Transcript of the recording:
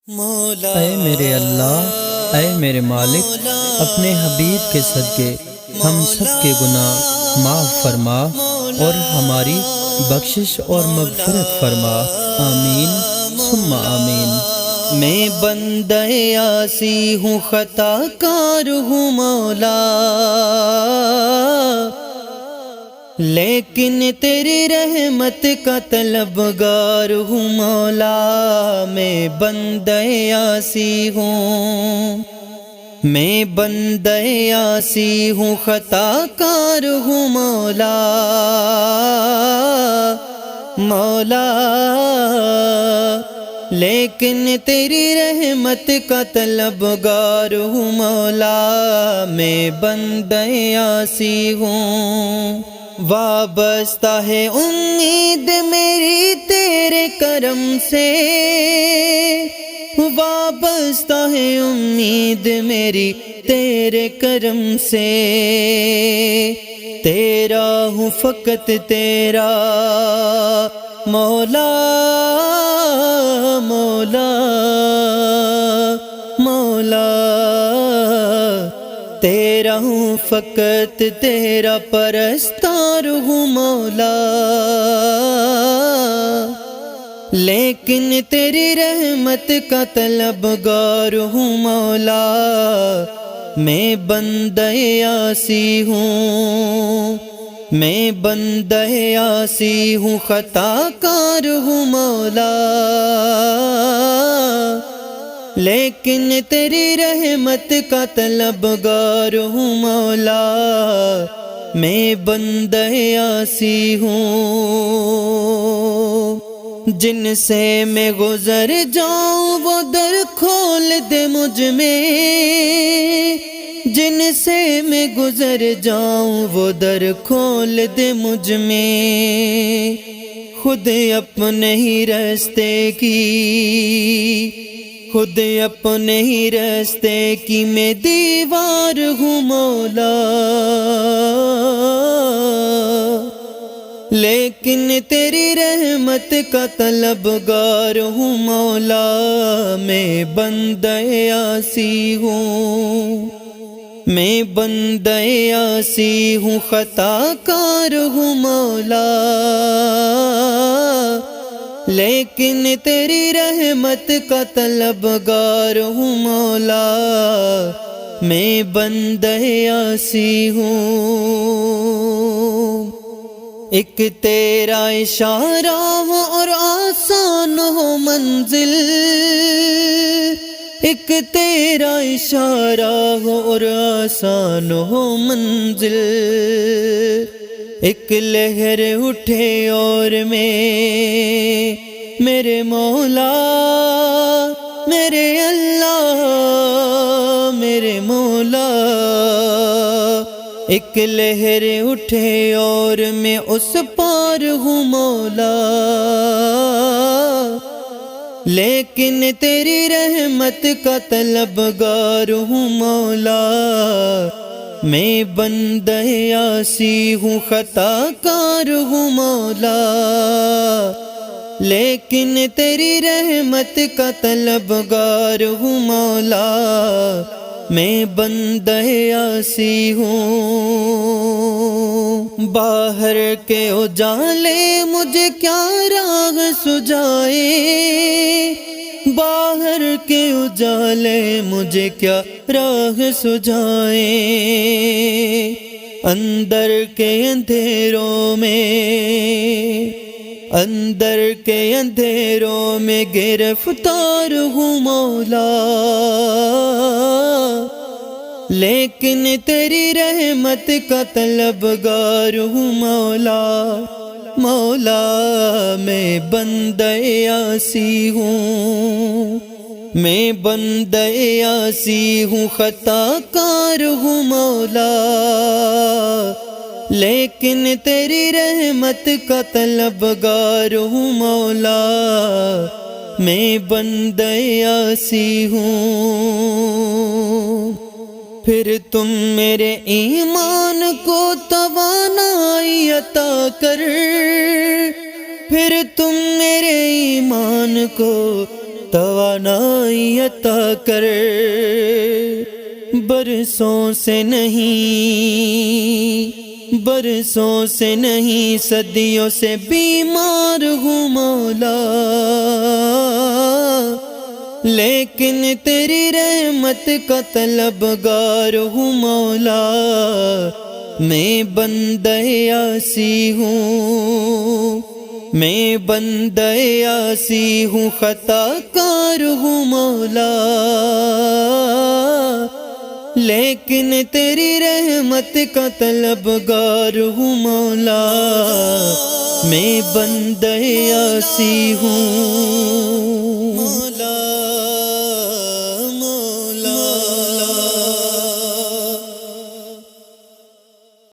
مولا اے میرے اللہ، اے میرے مالک، اپنے حبیب کے صدقے ہم سب کے گناہ معاف فرما اور ہماری بخشش اور مغفرت فرما، آمین ثم آمین۔ میں بندہ عاصی ہوں، خطا کار ہوں مولا، لیکن تیری رحمت کا طلبگار ہوں مولا۔ میں بندہ عاصی ہوں، میں بندہ عاصی ہوں، خطا کار ہوں مولا، مولا، لیکن تیری رحمت کا طلبگار ہوں مولا۔ میں بندہ عاصی ہوں، وابستہ ہے امید میری تیرے کرم سے، وابستہ ہے امید میری تیرے کرم سے، تیرا ہوں فقط تیرا مولا، مولا، مولا، تیرا ہوں فقط تیرا پرستار ہوں مولا، لیکن تیری رحمت کا طلبگار ہوں مولا۔ میں بندہ عاصی ہوں، میں بندہ عاصی ہوں، خطا کار ہوں مولا، لیکن تیری رحمت کا طلبگار ہوں مولا۔ میں بندہ عاصی ہوں، جن سے میں گزر جاؤں وہ در کھول دے مجھ میں، جن سے میں گزر جاؤں وہ در کھول دے مجھ میں، خود اپنے ہی راستے کی، خود اپنے ہی راستے کی میں دیوار ہوں مولا، لیکن تیری رحمت کا طلبگار ہوں مولا۔ میں بندہ عاصی ہوں، میں بندہ عاصی ہوں، خطا کار ہوں مولا، لیکن تیری رحمت کا طلبگار ہوں مولا۔ میں بندہ عاصی ہوں، ایک تیرا اشارہ ہو اور آسان ہو منزل، ایک تیرا اشارہ ہو اور آسان ہو منزل، ایک لہر اٹھے اور میں میرے مولا، میرے اللہ، میرے مولا، ایک لہر اٹھے اور میں اس پار ہوں مولا، لیکن تیری رحمت کا طلبگار ہوں مولا۔ میں بندہ عاصی ہوں، خطا کار ہوں مولا، لیکن تیری رحمت کا طلبگار ہوں مولا۔ میں بندہ عاصی ہوں، باہر کے اجالے مجھے کیا راہ سجائے، باہر کے اجالے مجھے کیا راہ سجائے، اندر کے اندھیروں میں، اندر کے اندھیروں میں گرفتار ہوں مولا، لیکن تیری رحمت کا طلبگار ہوں مولا، مولا۔ میں بندہ عاصی ہوں، میں بندہ عاصی ہوں، خطا کار ہوں مولا، لیکن تیری رحمت کا طلبگار ہوں مولا۔ میں بندہ عاصی ہوں، پھر تم میرے ایمان کو توانائی عطا کر، پھر تم میرے ایمان کو توانائی عطا کر، برسوں سے نہیں صدیوں سے بیمار ہوں مولا، لیکن تیری رحمت کا طلبگار ہوں مولا، میں بندہ عاصی ہوں، خطا کار ہوں مولا، لیکن تیری رحمت کا طلبگار ہوں مولا، میں بندہ عاصی ہوں۔